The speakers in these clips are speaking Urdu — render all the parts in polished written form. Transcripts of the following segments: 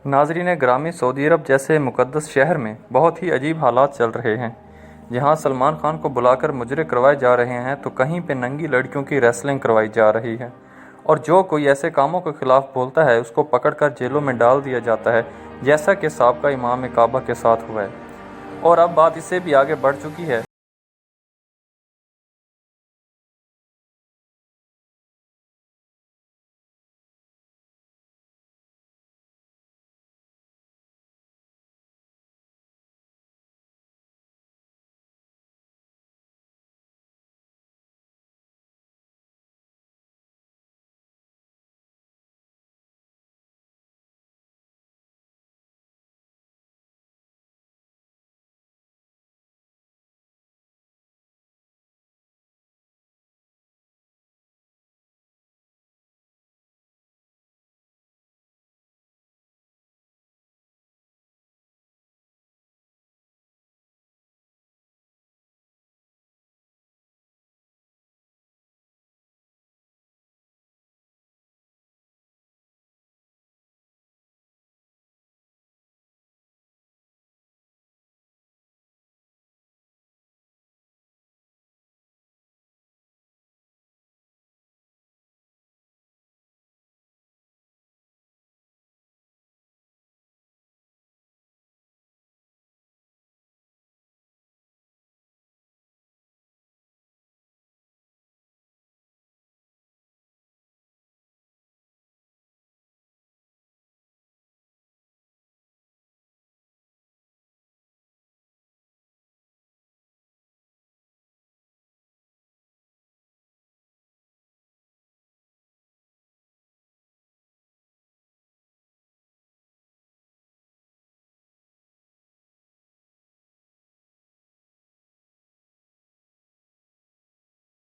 ناظرین گرامی، سعودی عرب جیسے مقدس شہر میں بہت ہی عجیب حالات چل رہے ہیں۔ جہاں سلمان خان کو بلا کر مجرے کروائے جا رہے ہیں تو کہیں پہ ننگی لڑکیوں کی ریسلنگ کروائی جا رہی ہے، اور جو کوئی ایسے کاموں کے خلاف بولتا ہے اس کو پکڑ کر جیلوں میں ڈال دیا جاتا ہے، جیسا کہ سابقہ امام کعبہ کے ساتھ ہوا ہے۔ اور اب بات اس سے بھی آگے بڑھ چکی ہے۔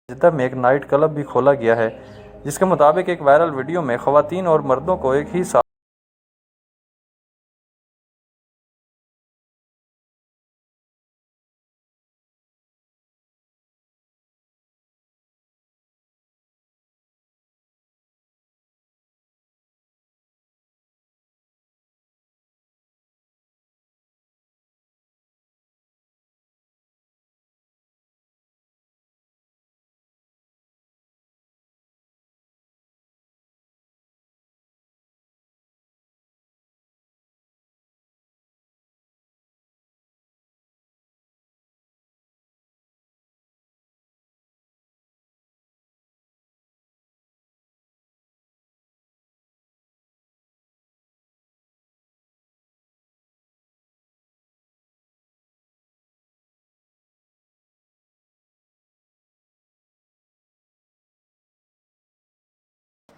جدہ میں ایک نائٹ کلب بھی کھولا گیا ہے، جس کے مطابق ایک وائرل ویڈیو میں خواتین اور مردوں کو ایک ہی ساتھ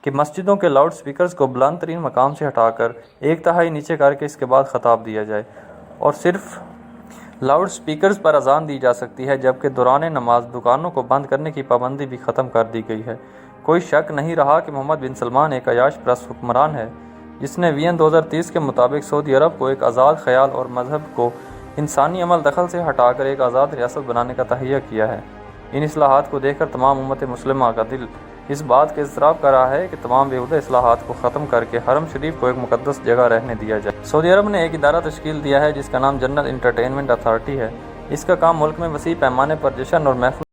کہ مسجدوں کے لاؤڈ سپیکرز کو بلند ترین مقام سے ہٹا کر 1/3 نیچے کر کے اس کے بعد خطاب دیا جائے، اور صرف لاؤڈ سپیکرز پر اذان دی جا سکتی ہے، جبکہ دوران نماز دکانوں کو بند کرنے کی پابندی بھی ختم کر دی گئی ہے۔ کوئی شک نہیں رہا کہ محمد بن سلمان ایک عیاش پرست حکمران ہے، جس نے وین 2030 کے مطابق سعودی عرب کو ایک آزاد خیال اور مذہب کو انسانی عمل دخل سے ہٹا کر ایک آزاد ریاست بنانے کا تہیہ کیا ہے۔ ان اصلاحات کو دیکھ کر تمام امت مسلمہ کا دل اس بات کے اضطراب کر رہا ہے کہ تمام بیہودہ اصلاحات کو ختم کر کے حرم شریف کو ایک مقدس جگہ رہنے دیا جائے۔ سعودی عرب نے ایک ادارہ تشکیل دیا ہے جس کا نام جنت انٹرٹینمنٹ اتھارٹی ہے۔ اس کا کام ملک میں وسیع پیمانے پر جشن اور محفل